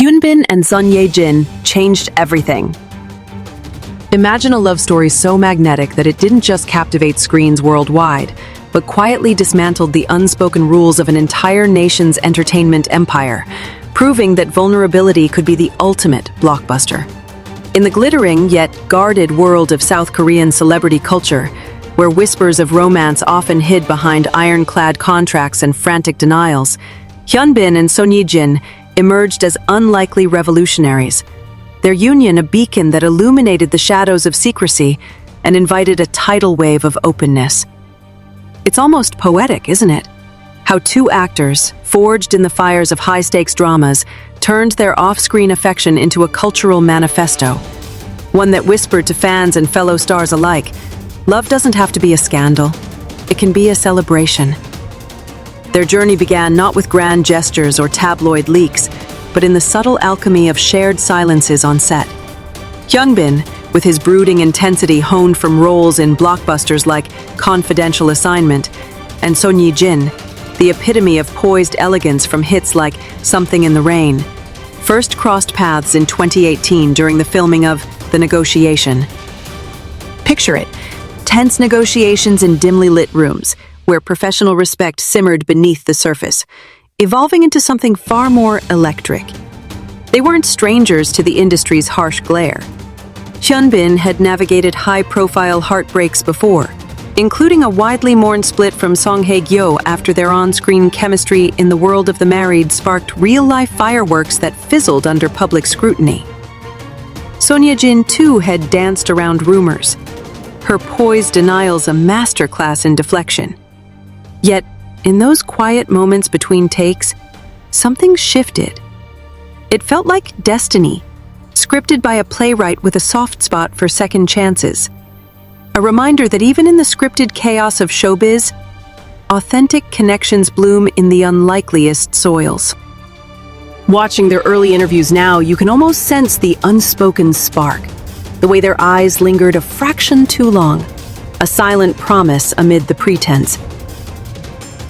Hyun and Son Ye-jin changed everything. Imagine a love story so magnetic that it didn't just captivate screens worldwide, but quietly dismantled the unspoken rules of an entire nation's entertainment empire, proving that vulnerability could be the ultimate blockbuster. In the glittering yet guarded world of South Korean celebrity culture, where whispers of romance often hid behind ironclad contracts and frantic denials, Hyun and Son Ye-jin emerged as unlikely revolutionaries, their union a beacon that illuminated the shadows of secrecy and invited a tidal wave of openness. It's almost poetic, isn't it? How two actors, forged in the fires of high-stakes dramas, turned their off-screen affection into a cultural manifesto, one that whispered to fans and fellow stars alike, love doesn't have to be a scandal. It can be a celebration. Their journey began not with grand gestures or tabloid leaks, but in the subtle alchemy of shared silences on set. Hyun, with his brooding intensity honed from roles in blockbusters like Confidential Assignment, and Son Ye-jin, the epitome of poised elegance from hits like Something in the Rain, first crossed paths in 2018 during the filming of The Negotiation. Picture it, tense negotiations in dimly lit rooms, where professional respect simmered beneath the surface, evolving into something far more electric. They weren't strangers to the industry's harsh glare. Hyun had navigated high-profile heartbreaks before, including a widely mourned split from Song Hye-kyo after their on-screen chemistry in The World of the Married sparked real-life fireworks that fizzled under public scrutiny. Son Ye-jin, too, had danced around rumors, her poised denials a masterclass in deflection. Yet, in those quiet moments between takes, something shifted. It felt like destiny, scripted by a playwright with a soft spot for second chances. A reminder that even in the scripted chaos of showbiz, authentic connections bloom in the unlikeliest soils. Watching their early interviews now, you can almost sense the unspoken spark, the way their eyes lingered a fraction too long, a silent promise amid the pretense.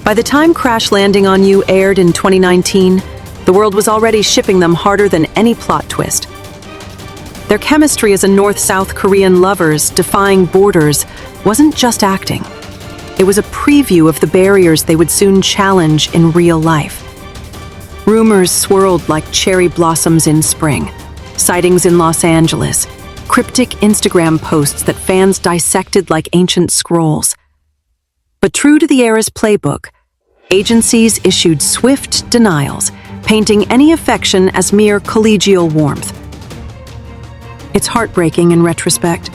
By the time Crash Landing on You aired in 2019, the world was already shipping them harder than any plot twist. Their chemistry as a North-South Korean lovers defying borders wasn't just acting. It was a preview of the barriers they would soon challenge in real life. Rumors swirled like cherry blossoms in spring, sightings in Los Angeles, cryptic Instagram posts that fans dissected like ancient scrolls. But true to the era's playbook, agencies issued swift denials, painting any affection as mere collegial warmth. It's heartbreaking in retrospect,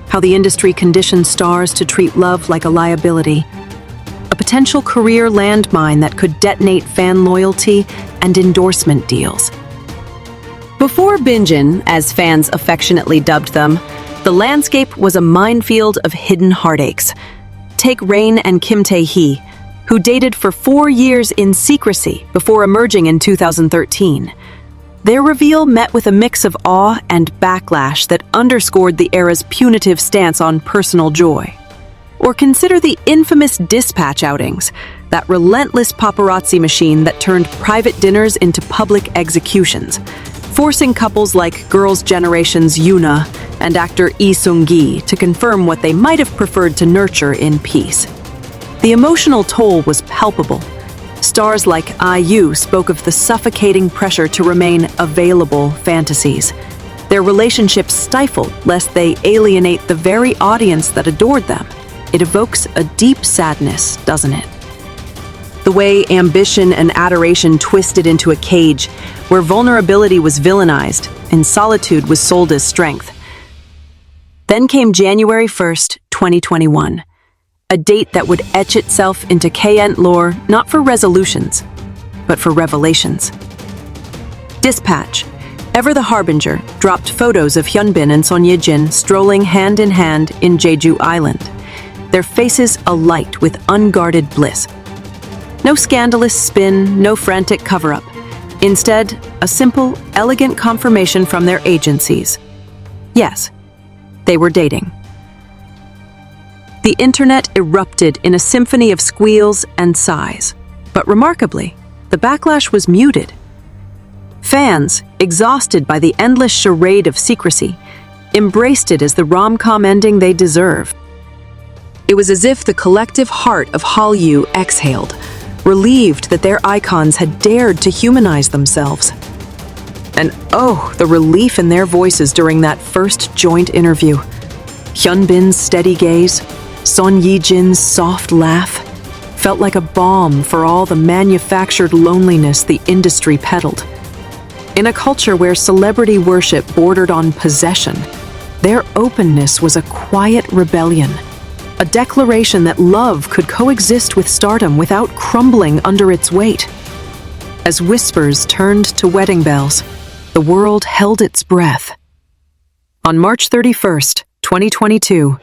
how the industry conditioned stars to treat love like a liability, a potential career landmine that could detonate fan loyalty and endorsement deals. Before Binjin, as fans affectionately dubbed them, the landscape was a minefield of hidden heartaches. Take Rain and Kim Tae-hee, who dated for 4 years in secrecy before emerging in 2013. Their reveal met with a mix of awe and backlash that underscored the era's punitive stance on personal joy. Or consider the infamous dispatch outings, that relentless paparazzi machine that turned private dinners into public executions, forcing couples like Girls' Generation's Yoona and actor Lee Seung-gi to confirm what they might have preferred to nurture in peace. The emotional toll was palpable. Stars like IU spoke of the suffocating pressure to remain available fantasies. Their relationships stifled lest they alienate the very audience that adored them. It evokes a deep sadness, doesn't it? The way ambition and adoration twisted into a cage, where vulnerability was villainized and solitude was sold as strength. Then came January 1st, 2021. A date that would etch itself into KN lore not for resolutions, but for revelations. Dispatch, ever the harbinger, dropped photos of Hyun and Son Ye-jin strolling hand in hand in Jeju Island, their faces alight with unguarded bliss. No scandalous spin, no frantic cover-up. Instead, a simple, elegant confirmation from their agencies. Yes, they were dating. The internet erupted in a symphony of squeals and sighs. But remarkably, the backlash was muted. Fans, exhausted by the endless charade of secrecy, embraced it as the rom-com ending they deserve. It was as if the collective heart of Hallyu exhaled, relieved that their icons had dared to humanize themselves. And oh, the relief in their voices during that first joint interview. Hyunbin's steady gaze, Son Ye-jin's soft laugh, felt like a balm for all the manufactured loneliness the industry peddled. In a culture where celebrity worship bordered on possession, their openness was a quiet rebellion, a declaration that love could coexist with stardom without crumbling under its weight. As whispers turned to wedding bells, the world held its breath. On March 31st, 2022,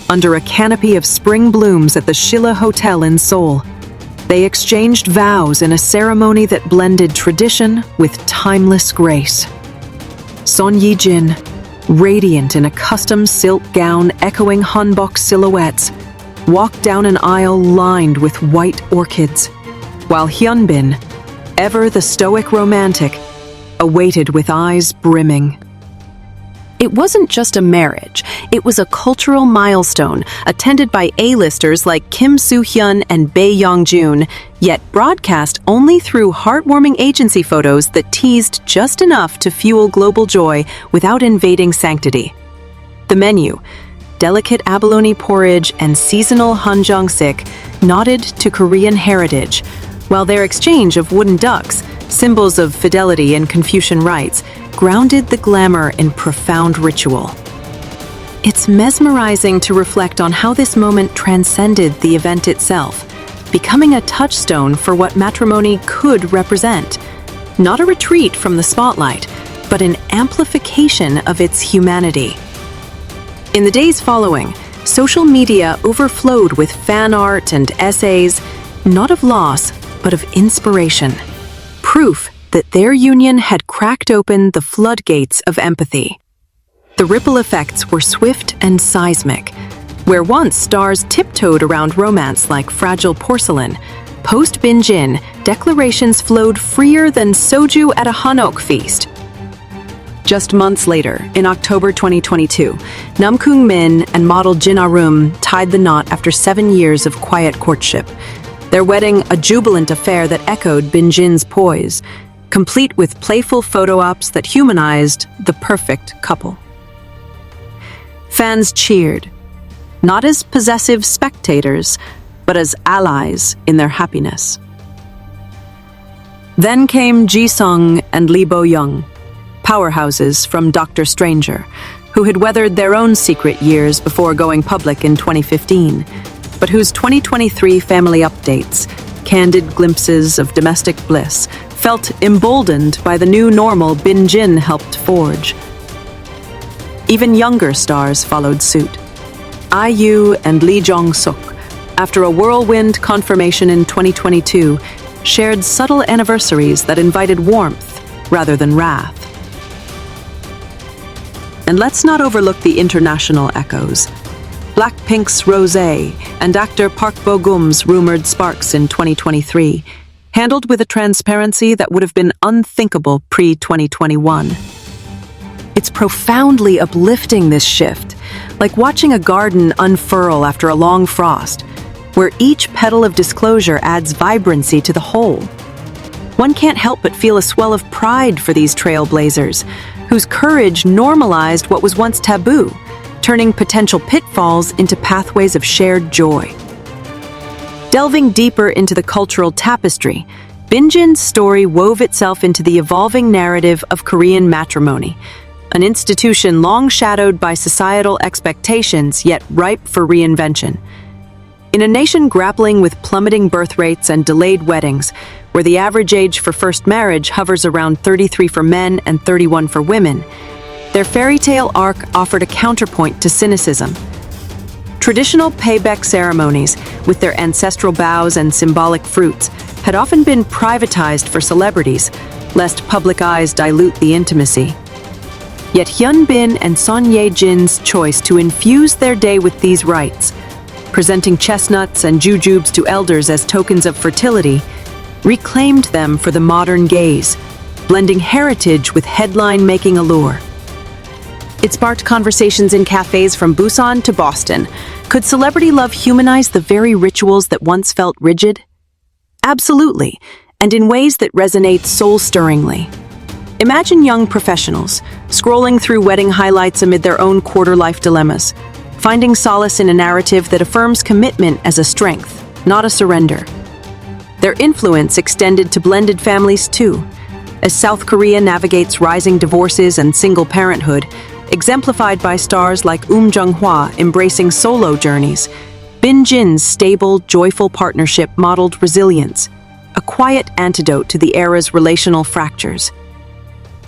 under a canopy of spring blooms at the Shilla Hotel in Seoul, they exchanged vows in a ceremony that blended tradition with timeless grace. Son Ye-jin, radiant in a custom silk gown echoing hanbok silhouettes, walked down an aisle lined with white orchids, while Hyunbin, ever the stoic romantic, awaited with eyes brimming. It wasn't just a marriage, it was a cultural milestone attended by A-listers like Kim Soo-hyun and Bae Young-joon, yet broadcast only through heartwarming agency photos that teased just enough to fuel global joy without invading sanctity. The menu, delicate abalone porridge and seasonal hanjeong-sik, nodded to Korean heritage, while their exchange of wooden ducks, symbols of fidelity and Confucian rites, grounded the glamour in profound ritual. It's mesmerizing to reflect on how this moment transcended the event itself, becoming a touchstone for what matrimony could represent. Not a retreat from the spotlight, but an amplification of its humanity. In the days following, social media overflowed with fan art and essays, not of loss, but of inspiration. Proof that their union had cracked open the floodgates of empathy. The ripple effects were swift and seismic. Where once stars tiptoed around romance like fragile porcelain, post-Bin-jin, declarations flowed freer than soju at a Hanok feast. Just months later, in October 2022, Nam Kung-min and model Jin Ah-rum tied the knot after 7 years of quiet courtship. Their wedding a jubilant affair that echoed Bin-jin's poise, complete with playful photo ops that humanized the perfect couple. Fans cheered, not as possessive spectators, but as allies in their happiness. Then came Ji-sung and Lee Bo-young, powerhouses from Dr. Stranger, who had weathered their own secret years before going public in 2015, but whose 2023 family updates, candid glimpses of domestic bliss, felt emboldened by the new normal Bin-jin helped forge. Even younger stars followed suit. IU and Lee Jong-suk, after a whirlwind confirmation in 2022, shared subtle anniversaries that invited warmth rather than wrath. And let's not overlook the international echoes. Blackpink's Rosé and actor Park Bo-gum's rumored sparks in 2023, handled with a transparency that would have been unthinkable pre-2021. It's profoundly uplifting, this shift, like watching a garden unfurl after a long frost, where each petal of disclosure adds vibrancy to the whole. One can't help but feel a swell of pride for these trailblazers, whose courage normalized what was once taboo, turning potential pitfalls into pathways of shared joy. Delving deeper into the cultural tapestry, Bin-jin's story wove itself into the evolving narrative of Korean matrimony, an institution long shadowed by societal expectations yet ripe for reinvention. In a nation grappling with plummeting birth rates and delayed weddings, where the average age for first marriage hovers around 33 for men and 31 for women, their fairy tale arc offered a counterpoint to cynicism. Traditional payback ceremonies, with their ancestral vows and symbolic fruits, had often been privatized for celebrities, lest public eyes dilute the intimacy. Yet Hyunbin and Son Ye-jin's choice to infuse their day with these rites, presenting chestnuts and jujubes to elders as tokens of fertility, reclaimed them for the modern gaze, blending heritage with headline-making allure. It sparked conversations in cafes from Busan to Boston. Could celebrity love humanize the very rituals that once felt rigid? Absolutely, and in ways that resonate soul-stirringly. Imagine young professionals scrolling through wedding highlights amid their own quarter-life dilemmas, finding solace in a narrative that affirms commitment as a strength, not a surrender. Their influence extended to blended families too, as South Korea navigates rising divorces and single parenthood, exemplified by stars like Jung-hwa embracing solo journeys. Bin Jin's stable, joyful partnership modeled resilience, a quiet antidote to the era's relational fractures.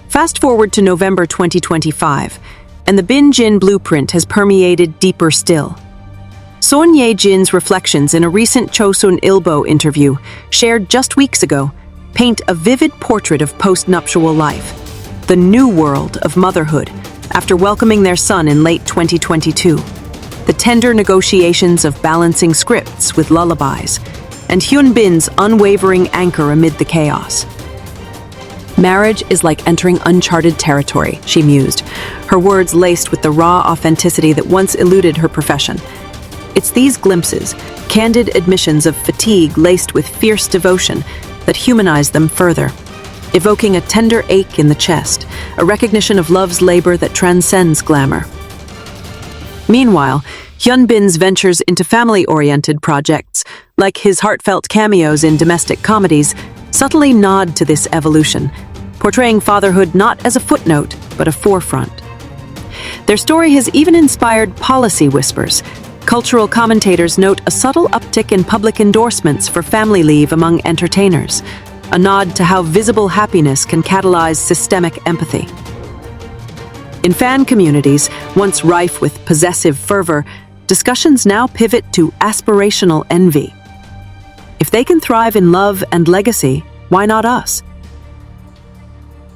Fast forward to November 2025, and the Bin Jin blueprint has permeated deeper still. Son Ye-jin's reflections in a recent Chosun Ilbo interview, shared just weeks ago, paint a vivid portrait of post-nuptial life, the new world of motherhood, after welcoming their son in late 2022. The tender negotiations of balancing scripts with lullabies, and Hyun Bin's unwavering anchor amid the chaos. "Marriage is like entering uncharted territory," she mused, her words laced with the raw authenticity that once eluded her profession. It's these glimpses, candid admissions of fatigue laced with fierce devotion, that humanize them further, evoking a tender ache in the chest, a recognition of love's labor that transcends glamour. Meanwhile, Hyun Bin's ventures into family-oriented projects, like his heartfelt cameos in domestic comedies, subtly nod to this evolution, portraying fatherhood not as a footnote, but a forefront. Their story has even inspired policy whispers. Cultural commentators note a subtle uptick in public endorsements for family leave among entertainers, a nod to how visible happiness can catalyze systemic empathy. In fan communities, once rife with possessive fervor, discussions now pivot to aspirational envy. If they can thrive in love and legacy, why not us?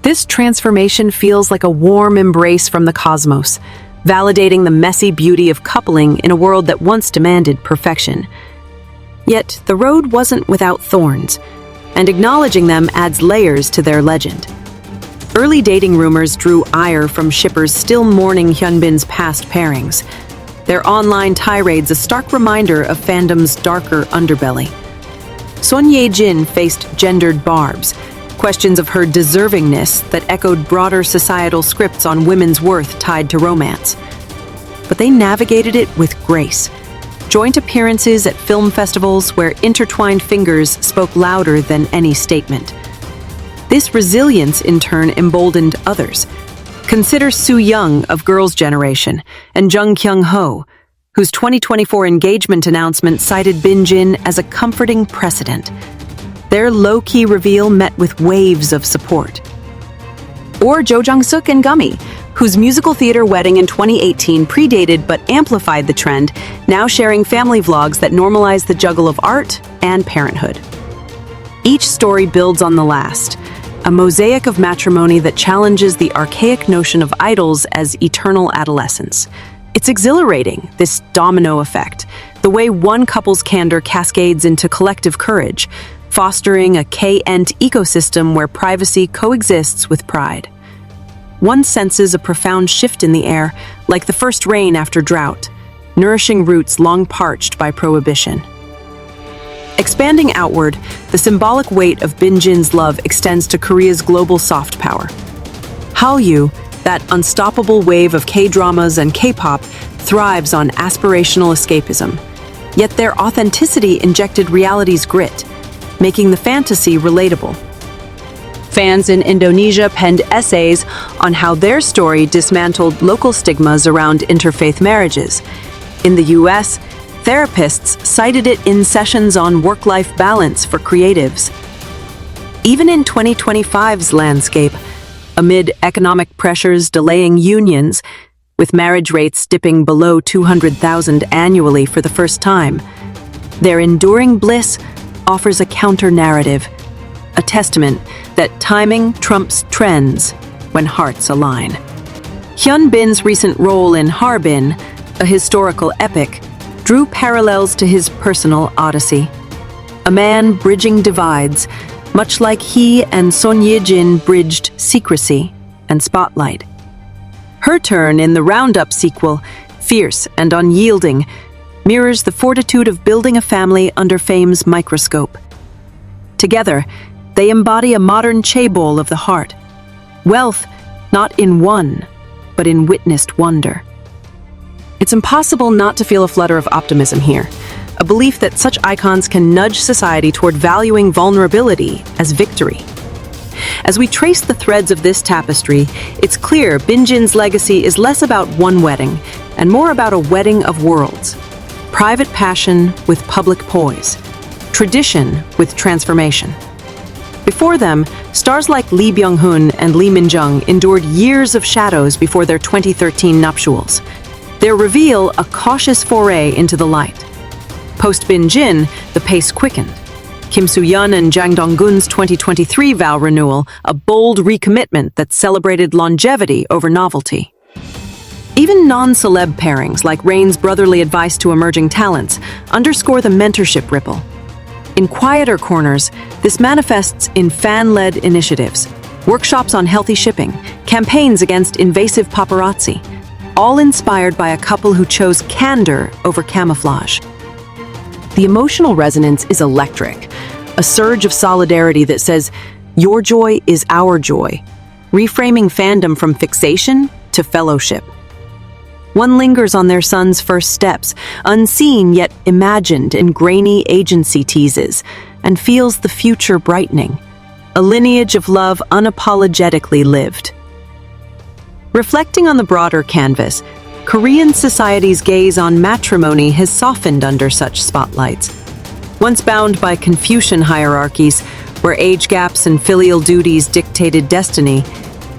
This transformation feels like a warm embrace from the cosmos, validating the messy beauty of coupling in a world that once demanded perfection. Yet, the road wasn't without thorns, and acknowledging them adds layers to their legend. Early dating rumors drew ire from shippers still mourning Hyun Bin's past pairings, their online tirades a stark reminder of fandom's darker underbelly. Son Ye-jin faced gendered barbs, questions of her deservingness that echoed broader societal scripts on women's worth tied to romance. But they navigated it with grace. Joint appearances at film festivals where intertwined fingers spoke louder than any statement. This resilience, in turn, emboldened others. Consider Soo Young of Girls' Generation and Jung Kyung-ho, whose 2024 engagement announcement cited Bin Jin as a comforting precedent. Their low-key reveal met with waves of support. Or Jo Jung-suk and Gummy, whose musical theater wedding in 2018 predated but amplified the trend, now sharing family vlogs that normalize the juggle of art and parenthood. Each story builds on the last, a mosaic of matrimony that challenges the archaic notion of idols as eternal adolescents. It's exhilarating, this domino effect, the way one couple's candor cascades into collective courage, fostering a K-ent ecosystem where privacy coexists with pride. One senses a profound shift in the air, like the first rain after drought, nourishing roots long parched by prohibition. Expanding outward, the symbolic weight of Bin Jin's love extends to Korea's global soft power. Hallyu, that unstoppable wave of K-dramas and K-pop, thrives on aspirational escapism. Yet their authenticity injected reality's grit, making the fantasy relatable. Fans in Indonesia penned essays on how their story dismantled local stigmas around interfaith marriages. In the US, therapists cited it in sessions on work-life balance for creatives. Even in 2025's landscape, amid economic pressures delaying unions, with marriage rates dipping below 200,000 annually for the first time, their enduring bliss offers a counter-narrative, a testament that timing trumps trends when hearts align. Hyun Bin's recent role in Harbin, a historical epic, drew parallels to his personal odyssey. A man bridging divides, much like he and Son Ye-jin bridged secrecy and spotlight. Her turn in the Roundup sequel, fierce and unyielding, mirrors the fortitude of building a family under fame's microscope. Together, they embody a modern chaebol of the heart. Wealth not in won, but in witnessed wonder. It's impossible not to feel a flutter of optimism here, a belief that such icons can nudge society toward valuing vulnerability as victory. As we trace the threads of this tapestry, it's clear Bin-jin's legacy is less about one wedding and more about a wedding of worlds. Private passion with public poise, tradition with transformation. Before them, stars like Lee Byung-hun and Lee Min-jung endured years of shadows before their 2013 nuptials. Their reveal, a cautious foray into the light. Post Bin-jin, the pace quickened. Kim Soo-hyun and Jang Dong-gun's 2023 vow renewal, a bold recommitment that celebrated longevity over novelty. Even non-celeb pairings like Rain's brotherly advice to emerging talents underscore the mentorship ripple. In quieter corners, this manifests in fan-led initiatives, workshops on healthy shipping, campaigns against invasive paparazzi, all inspired by a couple who chose candor over camouflage. The emotional resonance is electric, a surge of solidarity that says, "Your joy is our joy," reframing fandom from fixation to fellowship. One lingers on their son's first steps, unseen yet imagined in grainy agency teases, and feels the future brightening, a lineage of love unapologetically lived. Reflecting on the broader canvas, Korean society's gaze on matrimony has softened under such spotlights. Once bound by Confucian hierarchies, where age gaps and filial duties dictated destiny,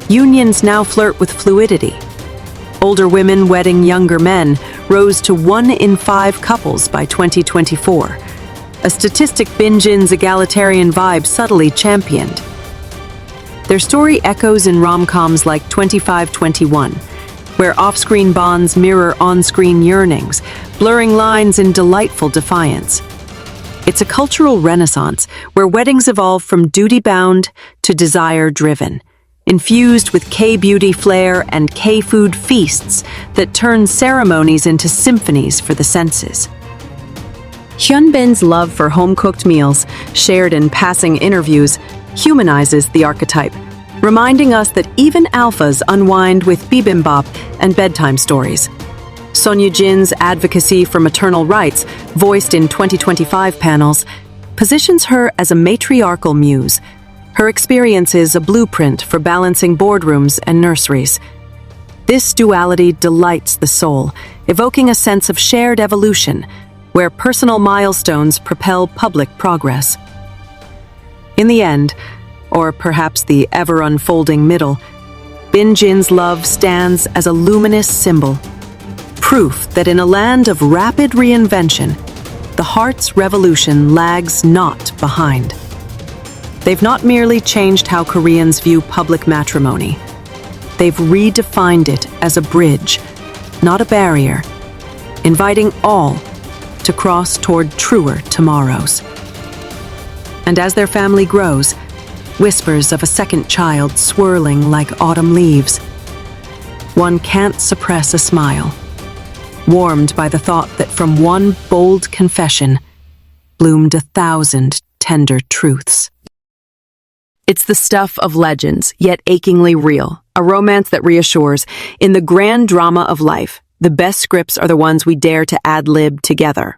unions now flirt with fluidity. Older women wedding younger men rose to 1 in 5 couples by 2024, a statistic Bin-jin's egalitarian vibe subtly championed. Their story echoes in rom-coms like 2521, where off-screen bonds mirror on-screen yearnings, blurring lines in delightful defiance. It's a cultural renaissance where weddings evolve from duty-bound to desire-driven, infused with K-beauty flair and K-food feasts that turn ceremonies into symphonies for the senses. Hyun Bin's love for home-cooked meals, shared in passing interviews, humanizes the archetype, reminding us that even alphas unwind with bibimbap and bedtime stories. Son Ye-jin's advocacy for maternal rights, voiced in 2025 panels, positions her as a matriarchal muse. Her experience is a blueprint for balancing boardrooms and nurseries. This duality delights the soul, evoking a sense of shared evolution, where personal milestones propel public progress. In the end, or perhaps the ever-unfolding middle, Bin-jin's love stands as a luminous symbol, proof that in a land of rapid reinvention, the heart's revolution lags not behind. They've not merely changed how Koreans view public matrimony. They've redefined it as a bridge, not a barrier, inviting all to cross toward truer tomorrows. And as their family grows, whispers of a second child swirling like autumn leaves, one can't suppress a smile, warmed by the thought that from one bold confession bloomed 1,000 tender truths. It's the stuff of legends, yet achingly real, a romance that reassures. In the grand drama of life, the best scripts are the ones we dare to ad-lib together.